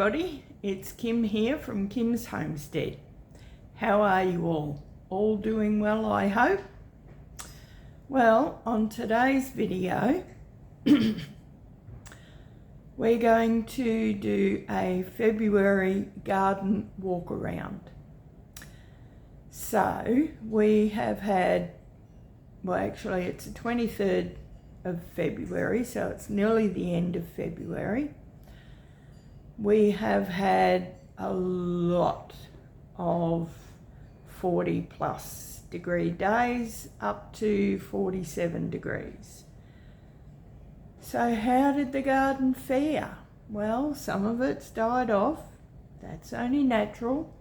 everybody, it's Kim here from Kyms Homestead. How are you all? All doing well, I hope? Well, on today's video, we're going to do a February garden walk around. So we have had, well actually it's the 23rd of February, so it's nearly the end of February. We have had a lot of 40 plus degree days, up to 47 degrees. So how did the garden fare? Well, some of it's died off. That's only natural.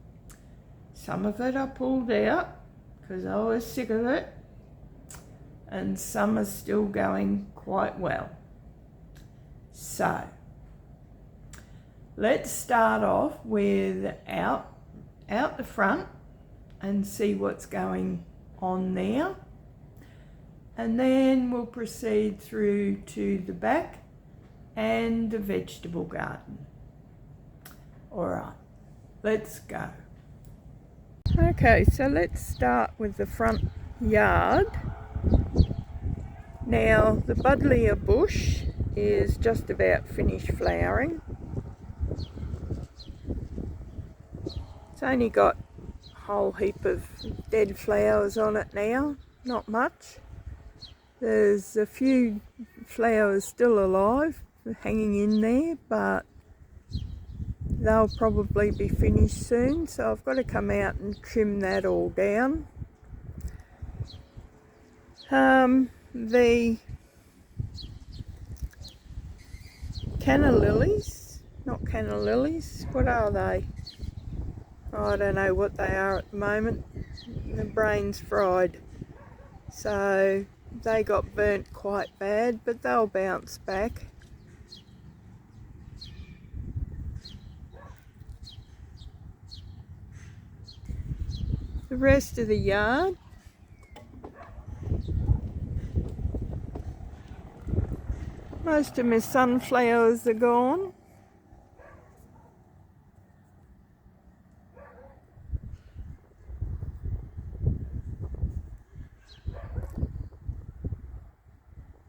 Some of it I pulled out because I was sick of it. And some are still going quite well. So let's start off with out the front and see what's going on there, and then we'll proceed through to the back and the vegetable garden. Alright, let's go. Okay, so let's start with the front yard. Now the buddleia bush is just about finished flowering. It's only got a whole heap of dead flowers on it now, not much. There's a few flowers still alive, hanging in there, but they'll probably be finished soon, so I've got to come out and trim that all down. The canna lilies, not canna lilies, what are they? Oh, I don't know what they are at the moment. The brain's fried. So they got burnt quite bad, but they'll bounce back. The rest of the yard, most of my sunflowers are gone.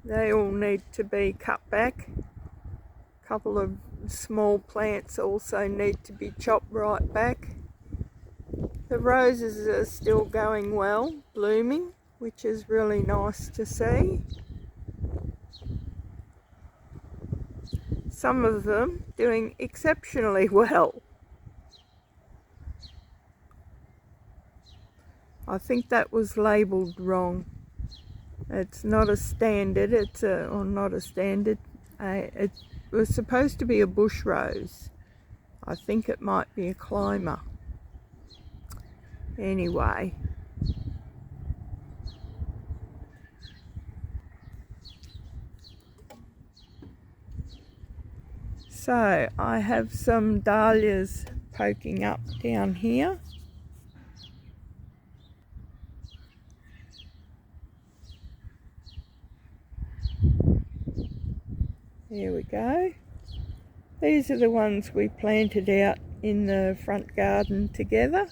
They all need to be cut back. A couple of small plants also need to be chopped right back. The roses are still going well, blooming, which is really nice to see. Some of them doing exceptionally well. I think that was labelled wrong. It's not a standard, it was supposed to be a bush rose. I think it might be a climber. Anyway. So I have some dahlias poking up down here. There we go. These are the ones we planted out in the front garden together,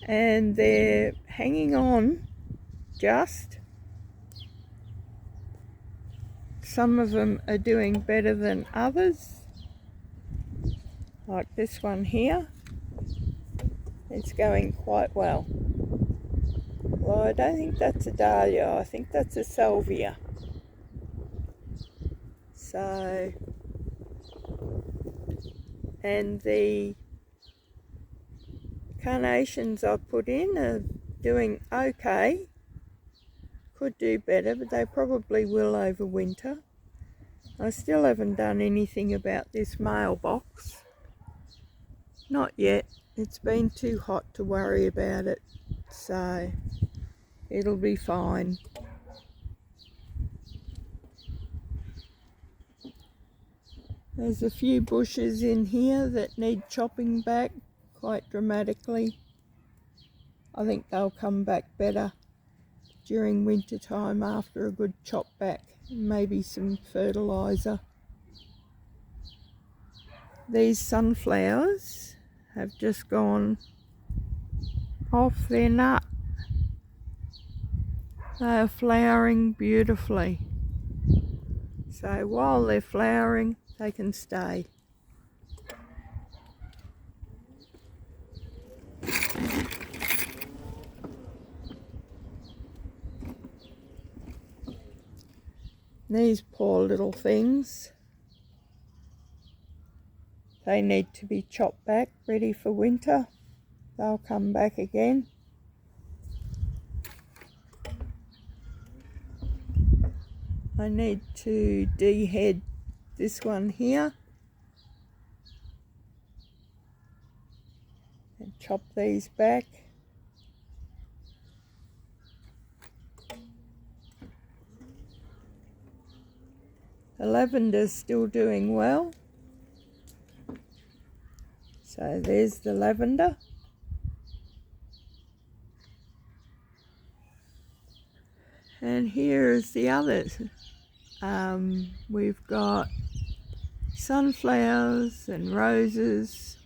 and they're hanging on just. Some of them are doing better than others, like this one here. It's going quite well. Well, I don't think that's a dahlia, I think that's a salvia. So, and the carnations I put in are doing okay. Could do better, but they probably will over winter. I still haven't done anything about this mailbox. Not yet. It's been too hot to worry about it, so it'll be fine. There's a few bushes in here that need chopping back quite dramatically. I think they'll come back better during winter time after a good chop back, maybe some fertiliser. these sunflowers have just gone off their nut. They are flowering beautifully. So while they're flowering, they can stay. These poor little things, they need to be chopped back, ready for winter. They'll come back again. I need to dehead this one here and chop these back. The lavender's still doing well. So there's the lavender. And here is the others. We've got sunflowers and roses.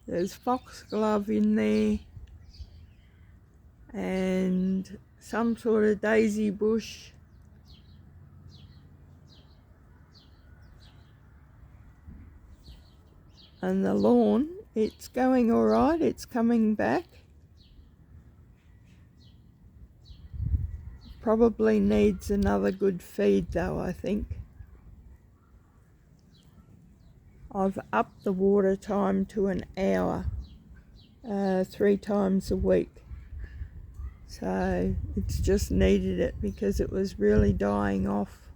There's foxglove in there. And some sort of daisy bush. And the lawn, it's going all right, it's coming back. Probably needs another good feed though, I think. I've upped the water time to an hour, 3 times a week. So it's just needed it because it was really dying off,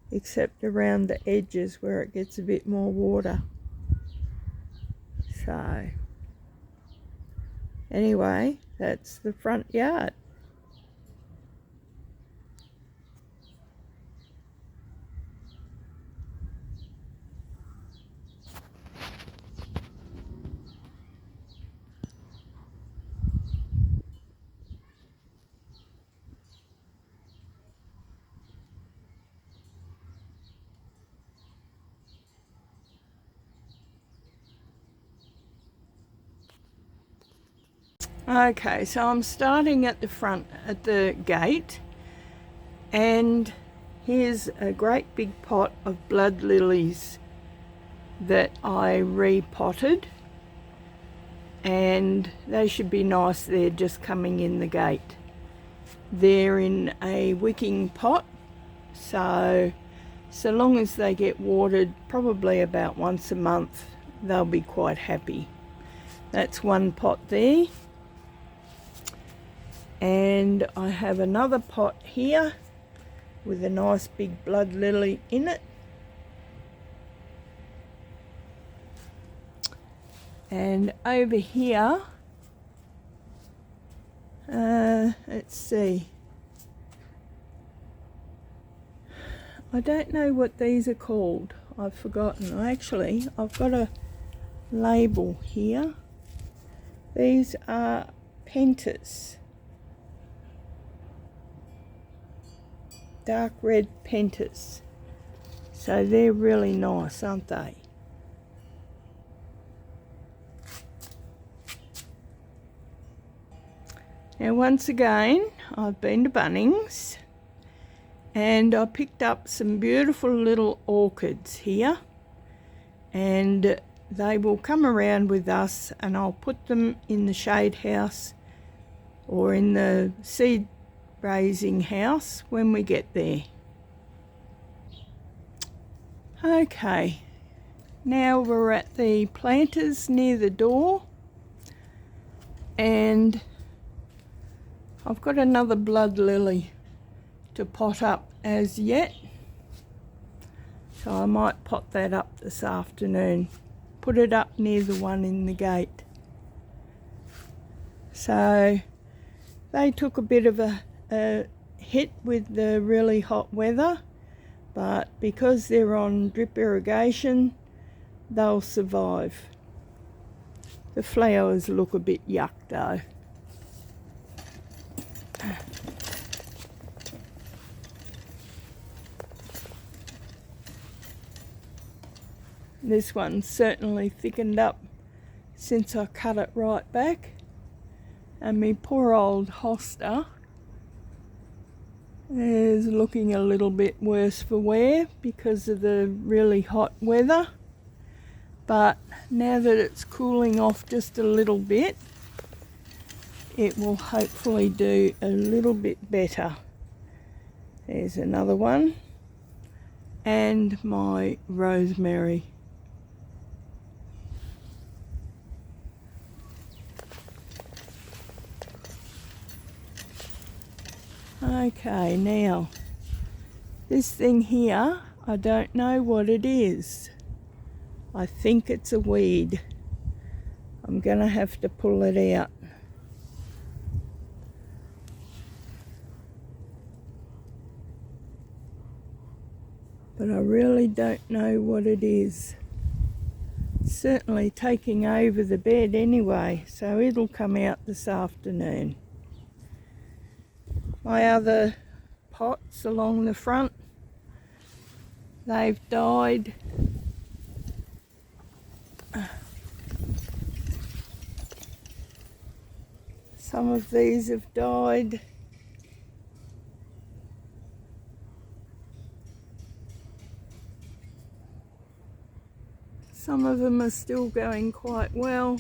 except around the edges where it gets a bit more water. So anyway, that's the front yard. Okay, so I'm starting at the front, at the gate, and here's a great big pot of blood lilies that I repotted, and they should be nice. They're just coming in the gate. They're in a wicking pot, so long as they get watered probably about once a month, they'll be quite happy. That's one pot there. And I have another pot here with a nice big blood lily in it. And over here, let's see. I don't know what these are called. I've forgotten. I've got a label here. These are pentas. Dark red pentas. So they're really nice, aren't they? Now once again, I've been to Bunnings and I picked up some beautiful little orchids here, and they will come around with us, and I'll put them in the shade house or in the seed raising house when we get there. Okay, now we're at the planters near the door, and I've got another blood lily to pot up as yet, so I might pot that up this afternoon, put it up near the one in the gate. So they took a bit of a hit with the really hot weather, but because they're on drip irrigation, they'll survive. The flowers look a bit yuck though. This one's certainly thickened up since I cut it right back. And my poor old hosta is looking a little bit worse for wear because of the really hot weather. But now that it's cooling off just a little bit, it will hopefully do a little bit better. There's another one. And my rosemary. Okay, now this thing here, I don't know what it is. I think it's a weed. I'm gonna have to pull it out. But I really don't know what it is. It's certainly taking over the bed anyway, so it'll come out this afternoon. My other pots along the front, they've died. Some of these have died. Some of them are still going quite well.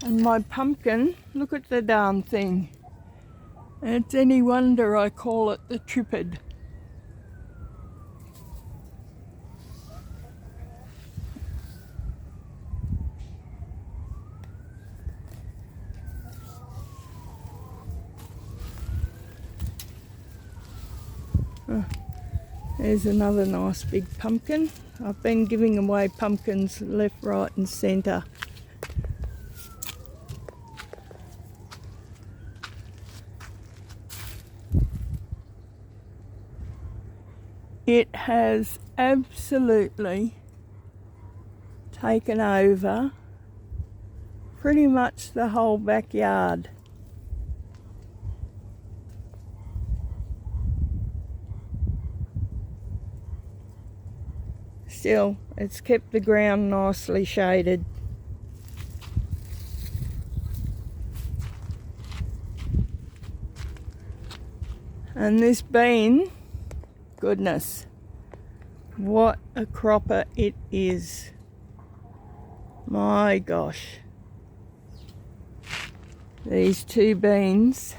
And my pumpkin, look at the darn thing. It's any wonder I call it the Tripod. There's another nice big pumpkin. I've been giving away pumpkins left, right and centre. It has absolutely taken over pretty much the whole backyard. Still, it's kept the ground nicely shaded. And this bean, goodness, what a cropper it is. My gosh. These two beans,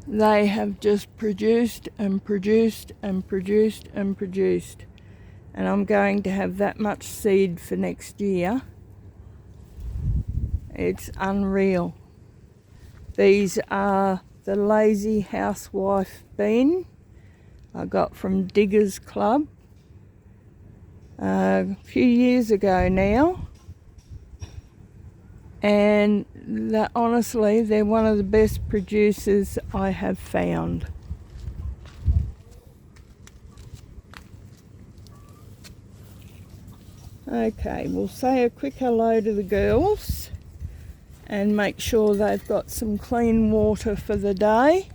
they have just produced and produced and produced and produced. And I'm going to have that much seed for next year. It's unreal. These are the Lazy Housewife bean I got from Diggers Club a few years ago now. And honestly, they're one of the best producers I have found. Okay, we'll say a quick hello to the girls and make sure they've got some clean water for the day.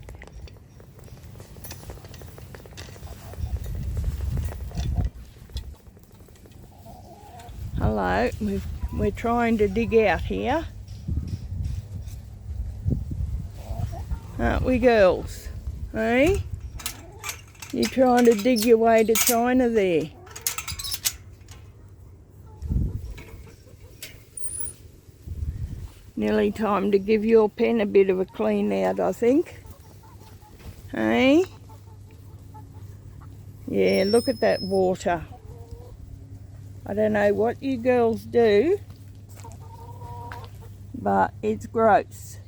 Hello, we're trying to dig out here. Aren't we, girls? Hey? You're trying to dig your way to China there. Nearly time to give your pen a bit of a clean out, I think. Hey? Yeah, look at that water. I don't know what you girls do, but it's gross.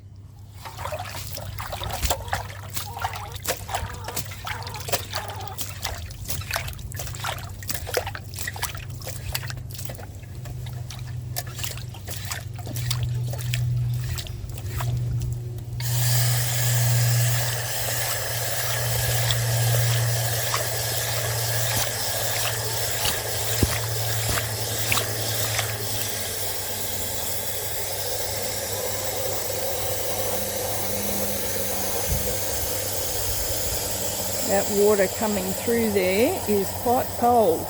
that water coming through there is quite cold.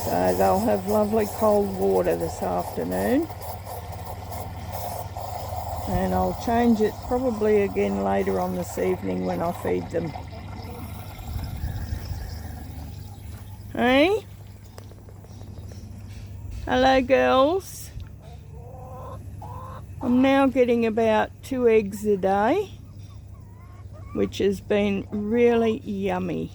So they'll have lovely cold water this afternoon. And I'll change it probably again later on this evening when I feed them. Hey? Hello, girls. I'm now getting about 2 eggs a day, which has been really yummy.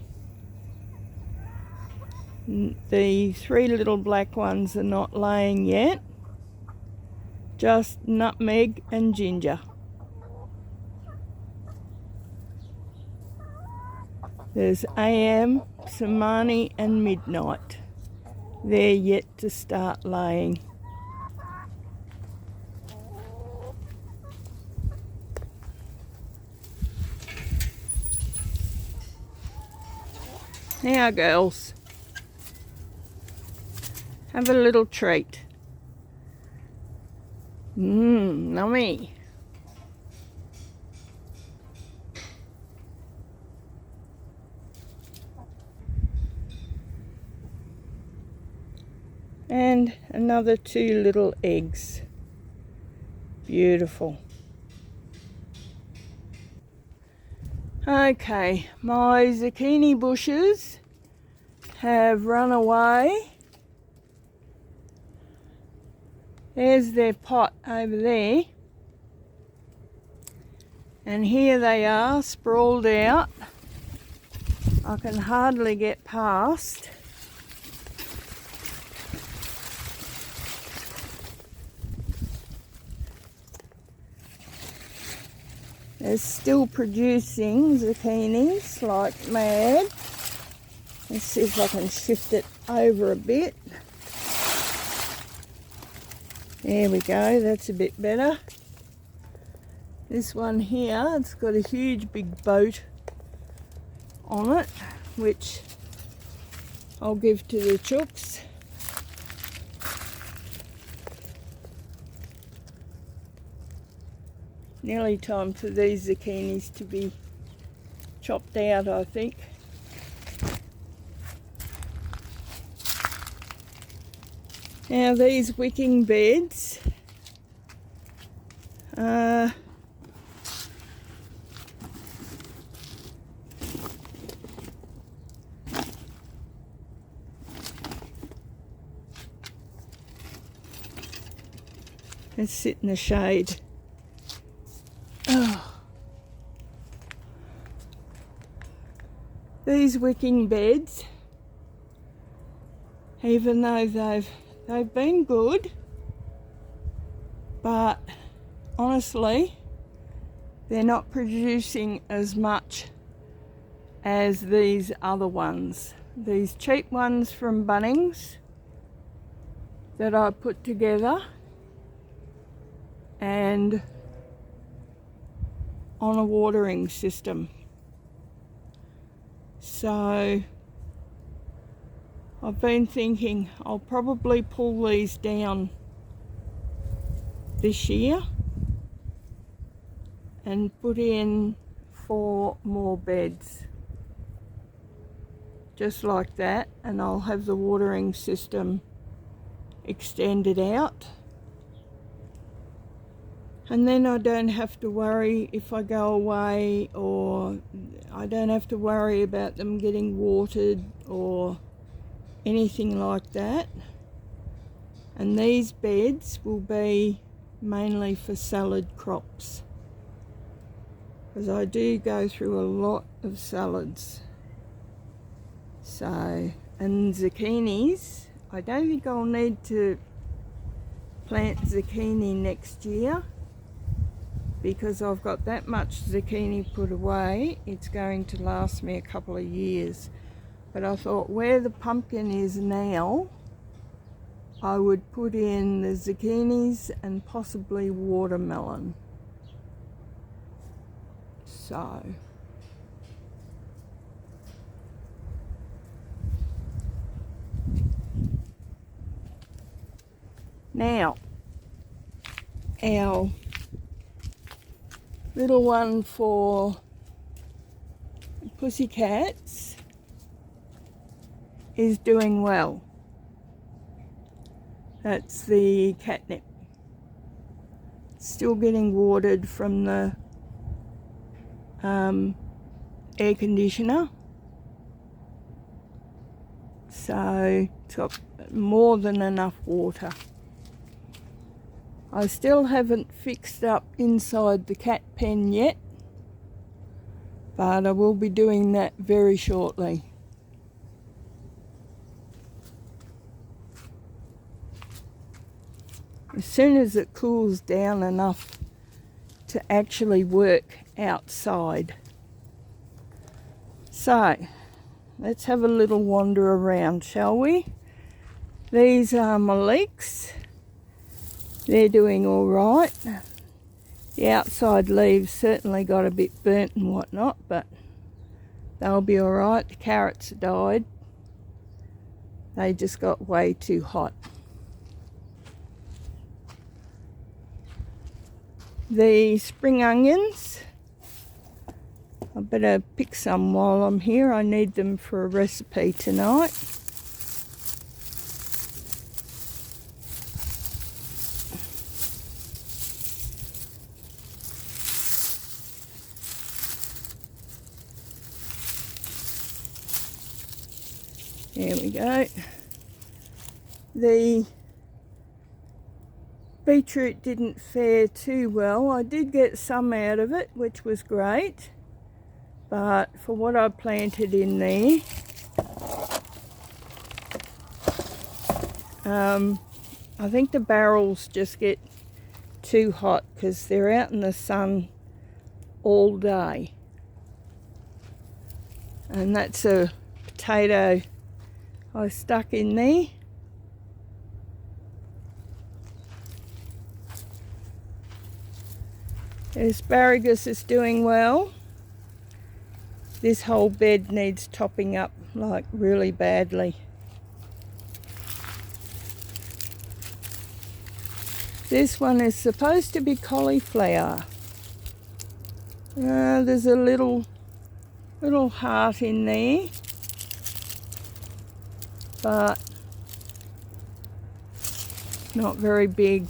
The 3 little black ones are not laying yet, just nutmeg and ginger. There's AM, Samani and Midnight. They're yet to start laying. Now, girls, have a little treat. Yummy. And another 2 little eggs. Beautiful. Okay, my zucchini bushes have run away. There's their pot over there. And here they are, sprawled out. I can hardly get past. They're still producing zucchinis like mad. Let's see if I can shift it over a bit. There we go, that's a bit better. This one here, it's got a huge big boat on it, which I'll give to the chooks. Nearly time for these zucchinis to be chopped out, I think. Now these wicking beds, let's sit in the shade. Oh. These wicking beds, even though they've been good, but honestly they're not producing as much as these other ones. These cheap ones from Bunnings that I put together and on a watering system. So I've been thinking I'll probably pull these down this year and put in 4 more beds. Just like that, and I'll have the watering system extended out. And then I don't have to worry if I go away, or I don't have to worry about them getting watered or anything like that. And these beds will be mainly for salad crops, because I do go through a lot of salads. So, and zucchinis, I don't think I'll need to plant zucchini next year, because I've got that much zucchini put away. It's going to last me a couple of years. But I thought where the pumpkin is now, I would put in the zucchinis and possibly watermelon. So now our little one for pussycats is doing well. That's the catnip. Still getting watered from the air conditioner. So it's got more than enough water. I still haven't fixed up inside the cat pen yet, but I will be doing that very shortly. As soon as it cools down enough to actually work outside. So, let's have a little wander around, shall we? These are my leeks. They're doing all right. The outside leaves certainly got a bit burnt and whatnot, but they'll be all right. The carrots died. They just got way too hot. The spring onions, I better pick some while I'm here. I need them for a recipe tonight. There we go. The beetroot didn't fare too well. I did get some out of it, which was great. But for what I planted in there, I think the barrels just get too hot because they're out in the sun all day. And that's a potato I stuck in there. Asparagus is doing well. This whole bed needs topping up, like really badly. This one is supposed to be cauliflower. There's a little heart in there, but not very big.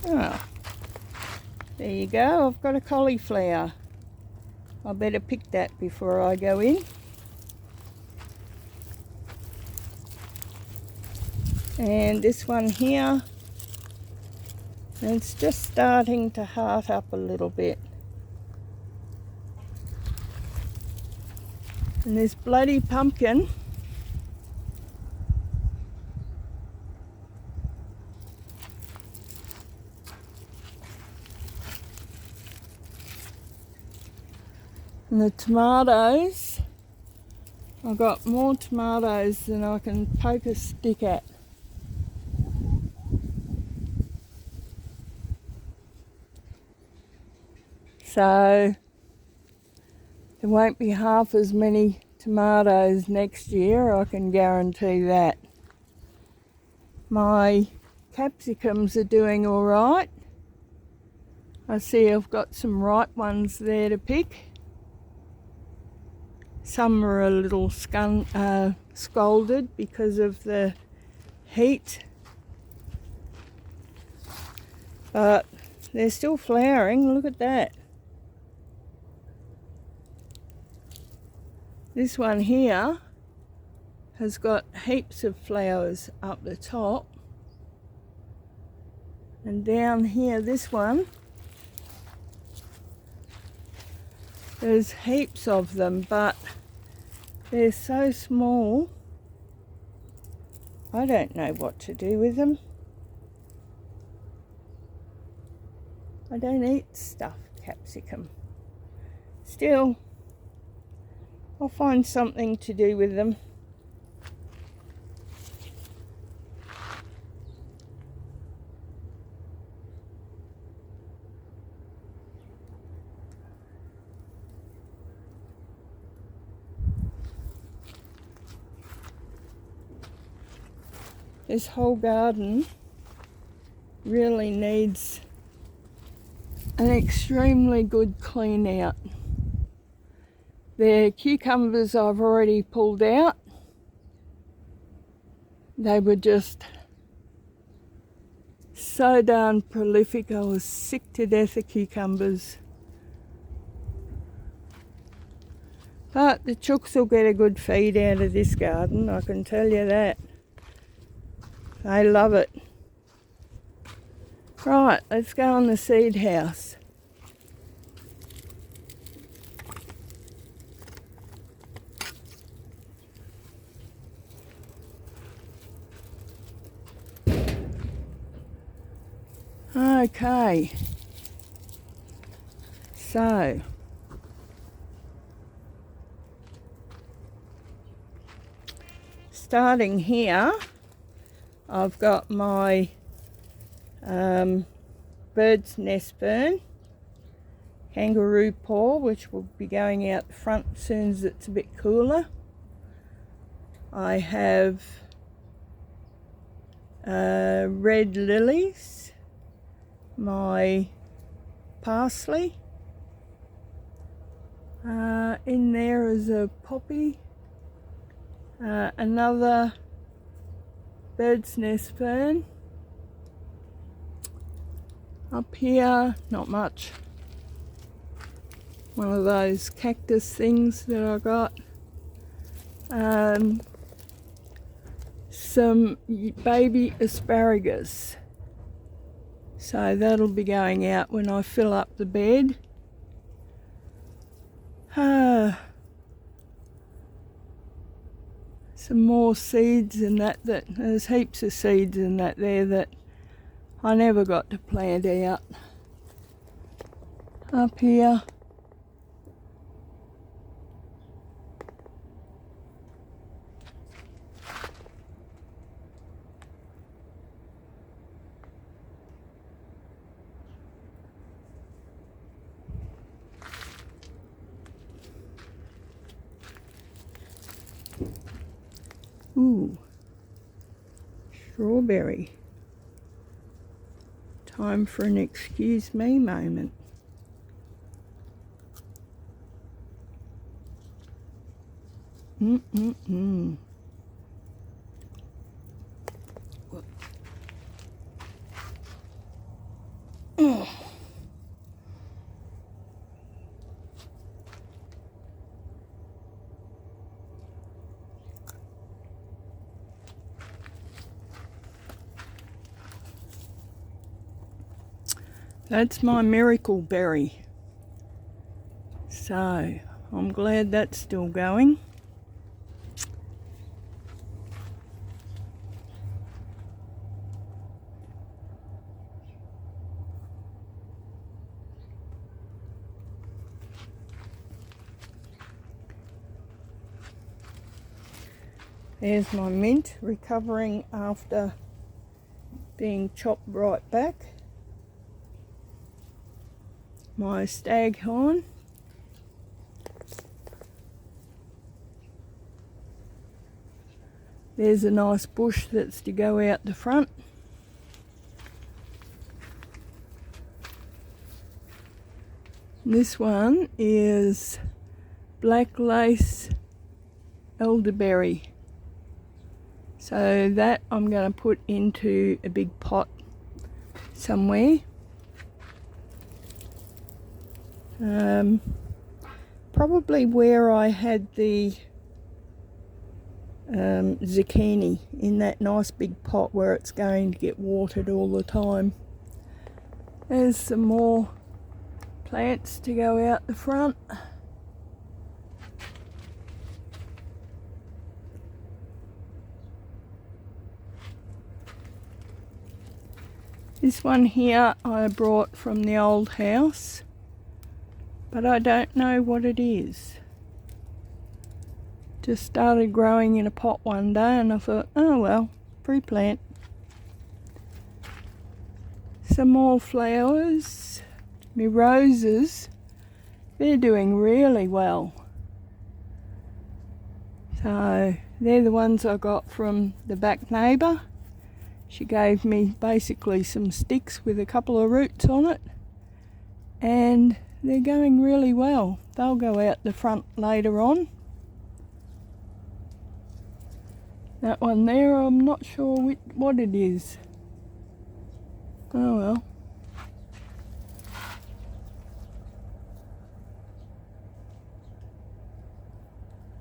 Oh, there you go. I've got a cauliflower. I better pick that before I go in. And this one here, it's just starting to heart up a little bit. And this bloody pumpkin, and the tomatoes, I've got more tomatoes than I can poke a stick at. So there won't be half as many tomatoes next year, I can guarantee that. My capsicums are doing all right. I see I've got some ripe ones there to pick. Some are a little scalded because of the heat, but they're still flowering. Look at that. This one here has got heaps of flowers up the top, and down here, this one, there's heaps of them, but they're so small, I don't know what to do with them. I don't eat stuffed capsicum. Still, I'll find something to do with them. This whole garden really needs an extremely good clean out. The cucumbers I've already pulled out. They were just so darn prolific. I was sick to death of cucumbers. But the chooks will get a good feed out of this garden, I can tell you that. They love it. Right, let's go on the seed house. Okay, so starting here, I've got my bird's nest fern, kangaroo paw, which will be going out the front as soon as it's a bit cooler. I have red lilies, my parsley, in there is a poppy, another bird's nest fern. Up here, not much. One of those cactus things that I got. Some baby asparagus. So that'll be going out when I fill up the bed. Some more seeds and that, there's heaps of seeds in that there that I never got to plant out. Up here. Ooh, strawberry. Time for an excuse me moment. Oh. That's my miracle berry. So I'm glad that's still going. There's my mint recovering after being chopped right back. My staghorn. There's a nice bush that's to go out the front. This one is black lace elderberry. So that I'm going to put into a big pot somewhere. Probably where I had the zucchini, in that nice big pot where it's going to get watered all the time. There's some more plants to go out the front. This one here I brought from the old house, but I don't know what it is. Just started growing in a pot one day and I thought, oh well, free plant. Some more flowers. My roses, they're doing really well. So they're the ones I got from the back neighbour. She gave me basically some sticks with a couple of roots on it, and they're going really well. They'll go out the front later on. That one there, I'm not sure what it is. Oh well.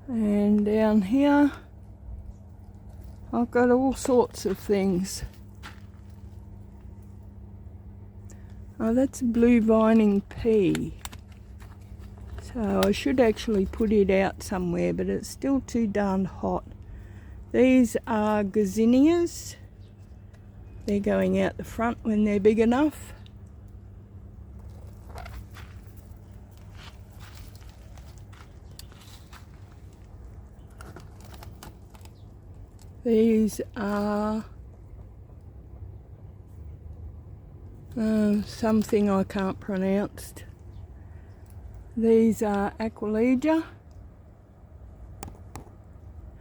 And down here, I've got all sorts of things. Oh, that's a blue vining pea. So I should actually put it out somewhere, but it's still too darn hot. These are gazinias. They're going out the front when they're big enough. These are something I can't pronounce. These are Aquilegia,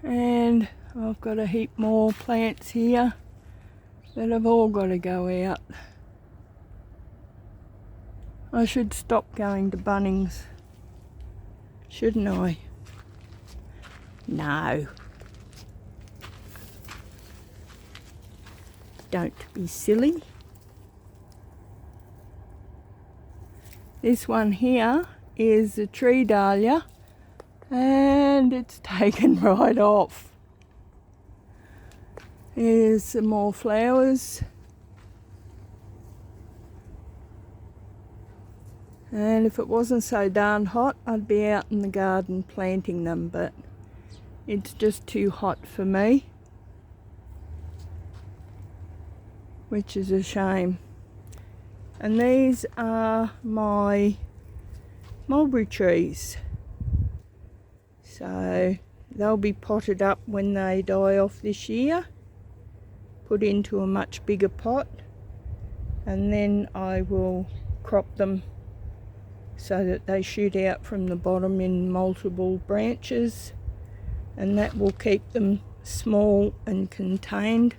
and I've got a heap more plants here that have all got to go out. I should stop going to Bunnings, shouldn't I? No. Don't be silly. This one here is a tree dahlia, and it's taken right off. Here's some more flowers. And if it wasn't so darn hot, I'd be out in the garden planting them, but it's just too hot for me, which is a shame. And these are my mulberry trees. So they'll be potted up when they die off this year, put into a much bigger pot, and then I will crop them so that they shoot out from the bottom in multiple branches, and that will keep them small and contained,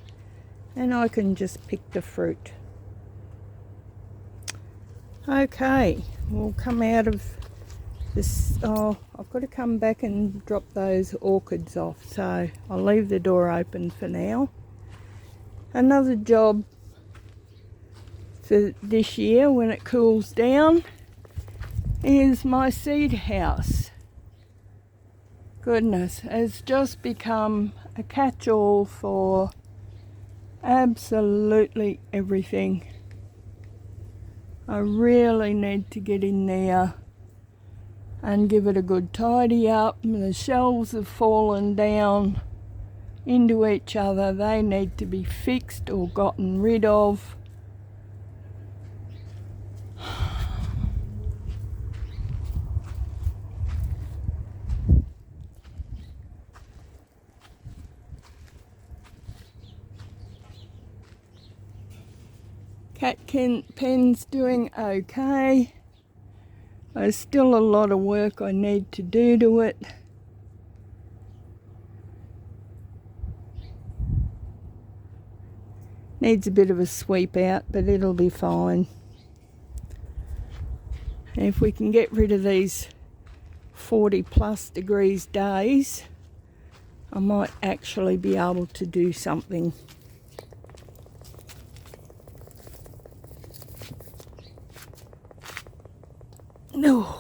and I can just pick the fruit. Okay, we'll come out of this. Oh, I've got to come back and drop those orchids off, so I'll leave the door open for now. Another job for this year when it cools down is my seed house. Goodness, it's just become a catch-all for absolutely everything. I really need to get in there and give it a good tidy up. The shelves have fallen down into each other. They need to be fixed or gotten rid of. Cat pen's doing okay. There's still a lot of work I need to do to it. Needs a bit of a sweep out, but it'll be fine. And if we can get rid of these 40+ degrees days, I might actually be able to do something. No.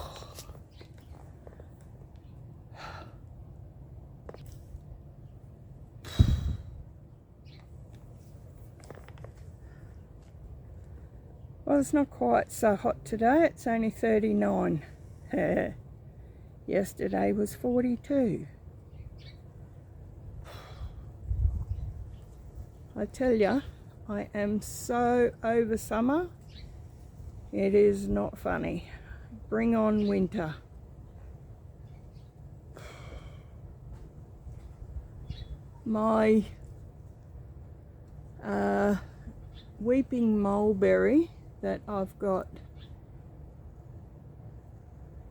Well, it's not quite so hot today. It's only 39. Yesterday was 42. I tell you, I am so over summer. It is not funny. Bring on winter. My weeping mulberry that I've got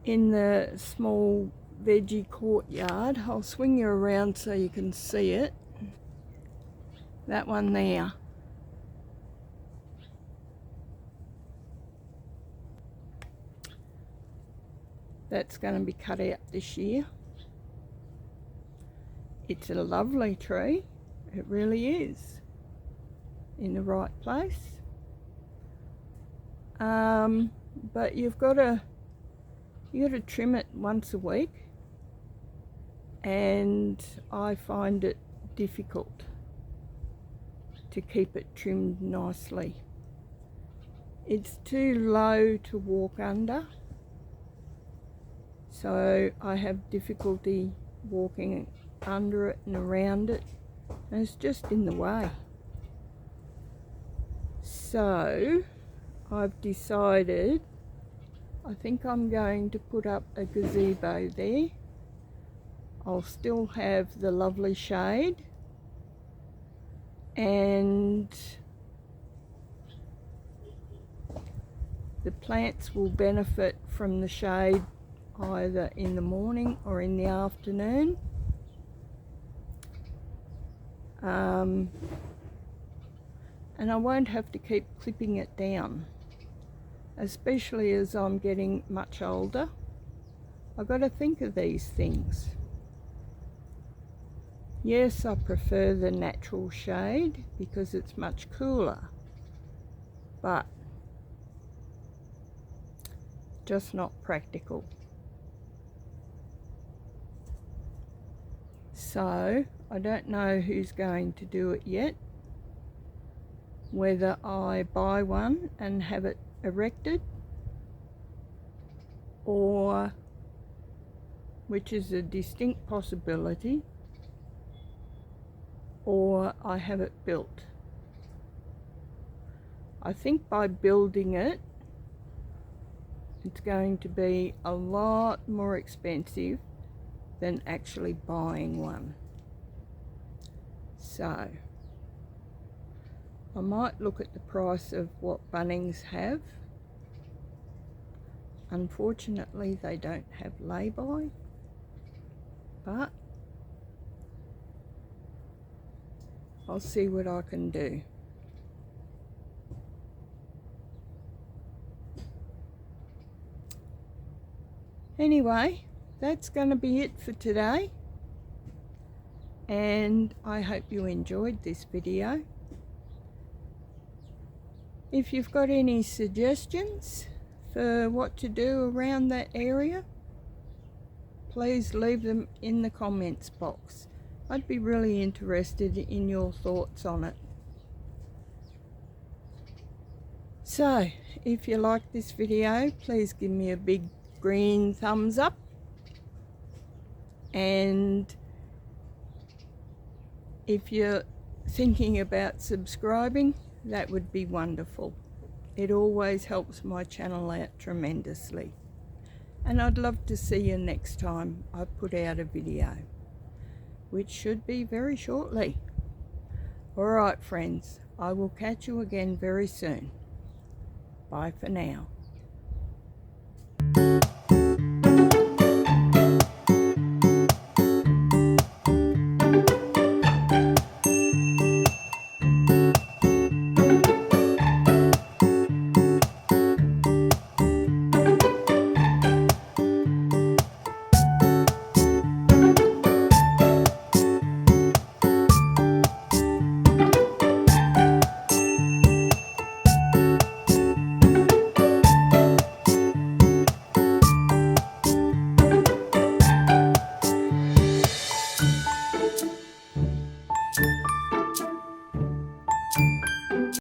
in the small veggie courtyard, I'll swing you around so you can see it. That one there. that's going to be cut out this year. It's a lovely tree, it really is, in the right place. But you got to trim it once a week, and I find it difficult to keep it trimmed nicely. It's too low to walk under, so I have difficulty walking under it and around it, and it's just in the way. So I've decided I think I'm going to put up a gazebo there. I'll still have the lovely shade, and the plants will benefit from the shade either in the morning or in the afternoon. And I won't have to keep clipping it down, especially as I'm getting much older. I've got to think of these things. Yes, I prefer the natural shade because it's much cooler, but just not practical. So I don't know who's going to do it yet, whether I buy one and have it erected, or, which is a distinct possibility, or I have it built. I think by building it, it's going to be a lot more expensive than actually buying one. So I might look at the price of what Bunnings have. Unfortunately, they don't have lay-by, but I'll see what I can do. Anyway, that's going to be it for today, and I hope you enjoyed this video. If you've got any suggestions for what to do around that area, please leave them in the comments box. I'd be really interested in your thoughts on it. So, if you like this video, please give me a big green thumbs up, and if you're thinking about subscribing, that would be wonderful. It always helps my channel out tremendously, and I'd love to see you next time I put out a video, which should be very shortly. Alright friends, I will catch you again very soon. Bye for now.